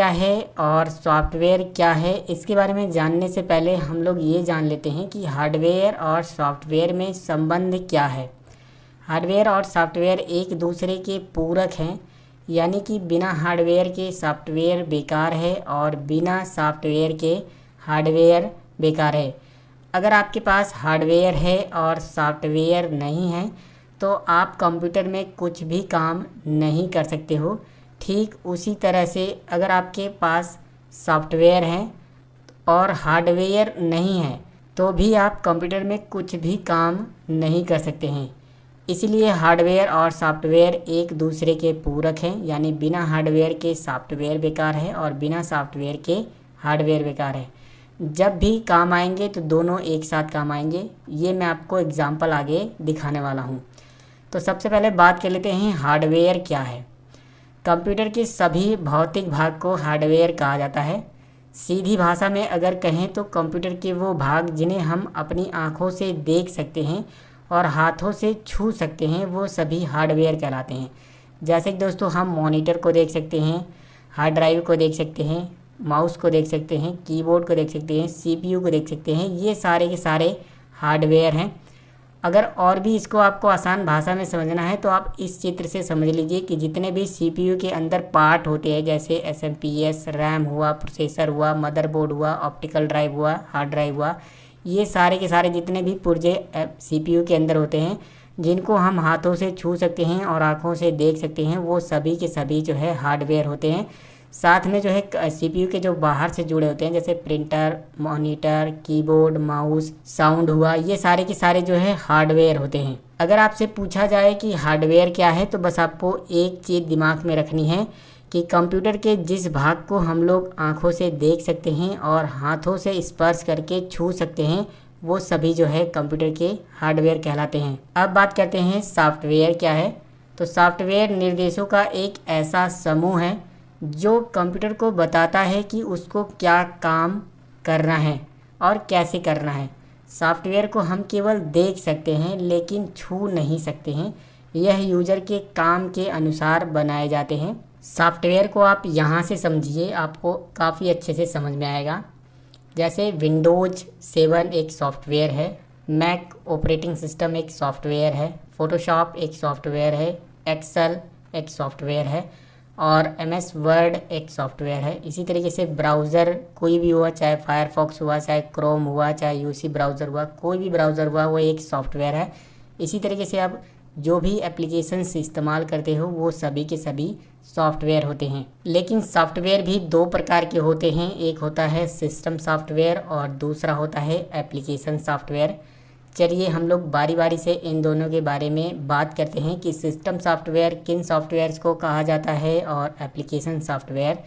क्या है और सॉफ्टवेयर क्या है, इसके बारे में जानने से पहले हम लोग ये जान लेते हैं कि हार्डवेयर और सॉफ्टवेयर में संबंध क्या है। हार्डवेयर और सॉफ्टवेयर एक दूसरे के पूरक हैं, यानी कि बिना हार्डवेयर के सॉफ्टवेयर बेकार है और बिना सॉफ्टवेयर के हार्डवेयर बेकार है। अगर आपके पास हार्डवेयर है और सॉफ्टवेयर नहीं है तो आप कंप्यूटर में कुछ भी काम नहीं कर सकते हो। ठीक उसी तरह से अगर आपके पास सॉफ्टवेयर है और हार्डवेयर नहीं है तो भी आप कंप्यूटर में कुछ भी काम नहीं कर सकते हैं। इसलिए हार्डवेयर और सॉफ्टवेयर एक दूसरे के पूरक हैं, यानी बिना हार्डवेयर के सॉफ्टवेयर बेकार है और बिना सॉफ्टवेयर के हार्डवेयर बेकार है। जब भी काम आएंगे तो दोनों एक साथ काम आएंगे। ये मैं आपको एग्जांपल आगे दिखाने वाला हूँ। तो सबसे पहले बात कर लेते हैं हार्डवेयर क्या है। कंप्यूटर के सभी भौतिक भाग को हार्डवेयर कहा जाता है। सीधी भाषा में अगर कहें तो कंप्यूटर के वो भाग जिन्हें हम अपनी आँखों से देख सकते हैं और हाथों से छू सकते हैं वो सभी हार्डवेयर कहलाते हैं। जैसे कि दोस्तों हम मॉनिटर को देख सकते हैं, हार्ड ड्राइव को देख सकते हैं, माउस को देख सकते हैं, कीबोर्ड को देख सकते हैं, सीपीयू को देख सकते हैं। ये सारे के सारे हार्डवेयर हैं। अगर और भी इसको आपको आसान भाषा में समझना है तो आप इस चित्र से समझ लीजिए कि जितने भी सीपीयू के अंदर पार्ट होते हैं, जैसे एसएमपीएस, रैम हुआ, प्रोसेसर हुआ, मदरबोर्ड हुआ, ऑप्टिकल ड्राइव हुआ, हार्ड ड्राइव हुआ, ये सारे के सारे जितने भी पुर्जे सीपीयू के अंदर होते हैं जिनको हम हाथों से छू सकते हैं और आँखों से देख सकते हैं, वो सभी के सभी जो है हार्डवेयर होते हैं। साथ में जो है सीपीयू के जो बाहर से जुड़े होते हैं, जैसे printer, monitor, keyboard, mouse, sound हुआ, ये सारे के सारे जो है हार्डवेयर होते हैं। अगर आपसे पूछा जाए कि हार्डवेयर क्या है तो बस आपको एक चीज़ दिमाग में रखनी है कि कंप्यूटर के जिस भाग को हम लोग आँखों से देख सकते हैं और हाथों से स्पर्श करके छू सकते हैं वो सभी जो है कंप्यूटर के हार्डवेयर कहलाते हैं। अब बात करते हैं सॉफ्टवेयर क्या है। तो सॉफ्टवेयर निर्देशों का एक ऐसा समूह है जो कंप्यूटर को बताता है कि उसको क्या काम करना है और कैसे करना है। सॉफ्टवेयर को हम केवल देख सकते हैं लेकिन छू नहीं सकते हैं। यह यूज़र के काम के अनुसार बनाए जाते हैं। सॉफ्टवेयर को आप यहाँ से समझिए, आपको काफ़ी अच्छे से समझ में आएगा। जैसे विंडोज़ 7 एक सॉफ्टवेयर है, मैक ऑपरेटिंग सिस्टम एक सॉफ्टवेयर है, फ़ोटोशॉप एक सॉफ्टवेयर है, एक्सेल एक सॉफ्टवेयर है और एमएस वर्ड एक सॉफ्टवेयर है। इसी तरीके से ब्राउज़र कोई भी हुआ, चाहे फायरफॉक्स हुआ, चाहे क्रोम हुआ, चाहे यूसी ब्राउज़र हुआ, कोई भी ब्राउज़र हुआ वो एक सॉफ्टवेयर है। इसी तरीके से आप जो भी एप्लीकेशंस इस्तेमाल करते हो वो सभी के सभी सॉफ्टवेयर होते हैं। लेकिन सॉफ्टवेयर भी दो प्रकार के होते हैं, एक होता है सिस्टम सॉफ्टवेयर और दूसरा होता है एप्लीकेशन सॉफ्टवेयर। चलिए हम लोग बारी बारी से इन दोनों के बारे में बात करते हैं कि सिस्टम सॉफ्टवेयर किन सॉफ्टवेयर्स को कहा जाता है और एप्लीकेशन सॉफ्टवेयर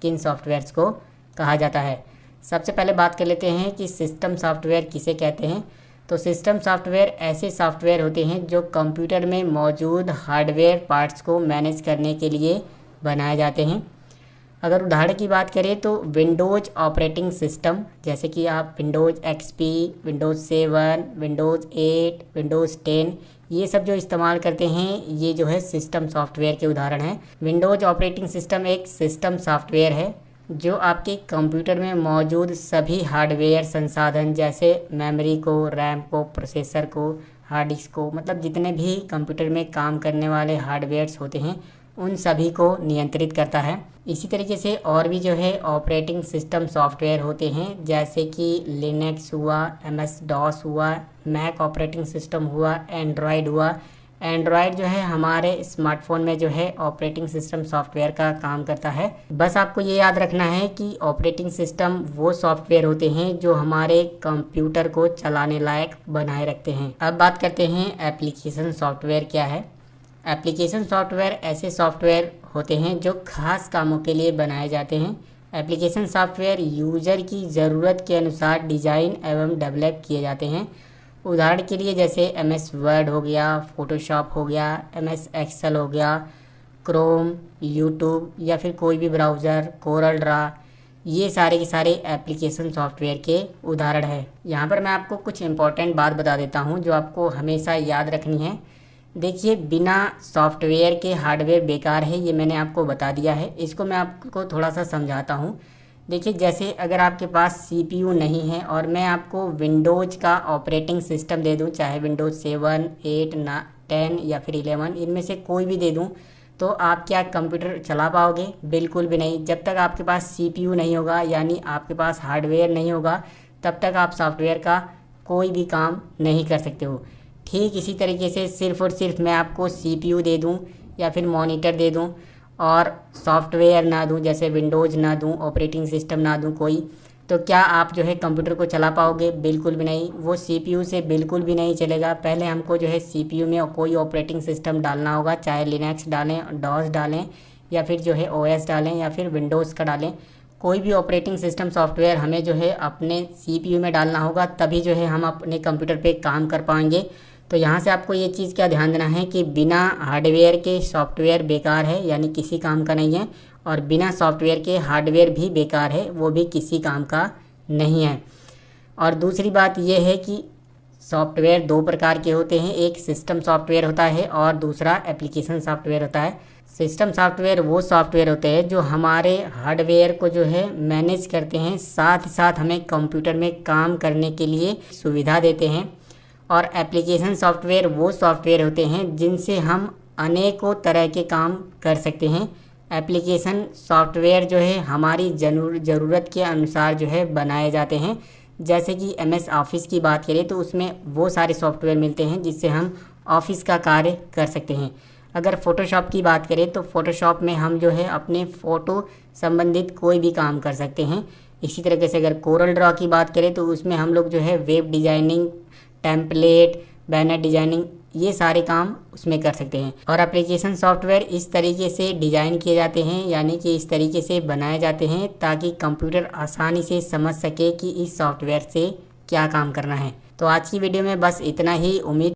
किन सॉफ्टवेयर्स को कहा जाता है। सबसे पहले बात कर लेते हैं कि सिस्टम सॉफ्टवेयर किसे कहते हैं। तो सिस्टम सॉफ्टवेयर ऐसे सॉफ्टवेयर होते हैं जो कंप्यूटर में मौजूद हार्डवेयर पार्ट्स को मैनेज करने के लिए बनाए जाते हैं। अगर उदाहरण की बात करें तो विंडोज़ ऑपरेटिंग सिस्टम, जैसे कि आप Windows XP, Windows 7, Windows 8, Windows 10, ये सब जो इस्तेमाल करते हैं ये जो है सिस्टम सॉफ्टवेयर के उदाहरण हैं। विंडोज़ ऑपरेटिंग सिस्टम एक सिस्टम सॉफ्टवेयर है जो आपके कंप्यूटर में मौजूद सभी हार्डवेयर संसाधन, जैसे मेमोरी को, रैम को, प्रोसेसर को, हार्ड डिस्क को, मतलब जितने भी कंप्यूटर में काम करने वाले हार्डवेयर्स होते हैं उन सभी को नियंत्रित करता है। इसी तरीके से और भी जो है ऑपरेटिंग सिस्टम सॉफ्टवेयर होते हैं, जैसे कि लिनक्स हुआ, एमएस डॉस हुआ, मैक ऑपरेटिंग सिस्टम हुआ, एंड्रॉयड हुआ। एंड्रॉयड जो है हमारे स्मार्टफोन में जो है ऑपरेटिंग सिस्टम सॉफ्टवेयर का काम करता है। बस आपको ये याद रखना है कि ऑपरेटिंग सिस्टम वो सॉफ्टवेयर होते हैं जो हमारे कंप्यूटर को चलाने लायक बनाए रखते हैं। अब बात करते हैं एप्लीकेशन सॉफ्टवेयर क्या है। एप्लीकेशन सॉफ्टवेयर ऐसे सॉफ्टवेयर होते हैं जो खास कामों के लिए बनाए जाते हैं। एप्लीकेशन सॉफ्टवेयर यूज़र की ज़रूरत के अनुसार डिज़ाइन एवं डेवलप किए जाते हैं। उदाहरण के लिए जैसे एमएस वर्ड हो गया, फ़ोटोशॉप हो गया, एमएस एक्सेल हो गया, क्रोम, यूट्यूब या फिर कोई भी ब्राउज़र, कोरल ड्रा, ये सारे के सारे एप्लीकेशन सॉफ्टवेयर के उदाहरण हैं। यहाँ पर मैं आपको कुछ इम्पोर्टेंट बात बता देता हूँ जो आपको हमेशा याद रखनी है। देखिए, बिना सॉफ्टवेयर के हार्डवेयर बेकार है, ये मैंने आपको बता दिया है। इसको मैं आपको थोड़ा सा समझाता हूँ। देखिए, जैसे अगर आपके पास सीपीयू नहीं है और मैं आपको विंडोज़ का ऑपरेटिंग सिस्टम दे दूँ, चाहे विंडोज़ 7, 8, 10 या फिर 11, इनमें से कोई भी दे दूँ, तो आप क्या कंप्यूटर चला पाओगे? बिल्कुल भी नहीं। जब तक आपके पास सीपीयू नहीं होगा, यानी आपके पास हार्डवेयर नहीं होगा, तब तक आप सॉफ्टवेयर का कोई भी काम नहीं कर सकते हो। ठीक इसी तरीके से सिर्फ़ और सिर्फ मैं आपको सीपीयू दे दूं या फिर मॉनिटर दे दूं और सॉफ्टवेयर ना दूं, जैसे विंडोज़ ना दूं, ऑपरेटिंग सिस्टम ना दूं कोई, तो क्या आप जो है कंप्यूटर को चला पाओगे? बिल्कुल भी नहीं। वो सीपीयू से बिल्कुल भी नहीं चलेगा। पहले हमको जो है सीपीयू में कोई ऑपरेटिंग सिस्टम डालना होगा, चाहे लिनक्स डालें, डॉस डालें, या फिर जो है ओएस डालें, या फिर विंडोज़ का डालें। कोई भी ऑपरेटिंग सिस्टम सॉफ्टवेयर हमें जो है अपने सीपीयू में डालना होगा, तभी जो है हम अपने कंप्यूटर पे काम कर पाएंगे। तो यहाँ से आपको ये चीज़ क्या ध्यान देना है कि बिना हार्डवेयर के सॉफ्टवेयर बेकार है, यानी किसी काम का नहीं है, और बिना सॉफ्टवेयर के हार्डवेयर भी बेकार है, वो भी किसी काम का नहीं है। और दूसरी बात ये है कि सॉफ्टवेयर दो प्रकार के होते हैं, एक सिस्टम सॉफ्टवेयर होता है और दूसरा एप्लीकेशन सॉफ्टवेयर होता है। सिस्टम सॉफ्टवेयर वो सॉफ्टवेयर होते हैं जो हमारे हार्डवेयर को जो है मैनेज करते हैं, साथ ही साथ हमें कंप्यूटर में काम करने के लिए सुविधा देते हैं। और एप्लीकेशन सॉफ्टवेयर वो सॉफ्टवेयर होते हैं जिनसे हम अनेकों तरह के काम कर सकते हैं। एप्लीकेशन सॉफ्टवेयर जो है हमारी ज़रूरत के अनुसार जो है बनाए जाते हैं। जैसे कि एमएस ऑफिस की बात करें तो उसमें वो सारे सॉफ्टवेयर मिलते हैं जिससे हम ऑफिस का कार्य कर सकते हैं। अगर फ़ोटोशॉप की बात करें तो फ़ोटोशॉप में हम जो है अपने फ़ोटो संबंधित कोई भी काम कर सकते हैं। इसी तरीके से अगर कोरल ड्रॉ की बात करें तो उसमें हम लोग जो है web designing, template, banner designing, ये सारे काम उसमें कर सकते हैं। और एप्लीकेशन सॉफ्टवेयर इस तरीके से डिज़ाइन किए जाते हैं, यानी कि इस तरीके से बनाए जाते हैं ताकि कंप्यूटर आसानी से समझ सके कि इस सॉफ्टवेयर से क्या काम करना है। तो आज की वीडियो में बस इतना ही। उम्मीद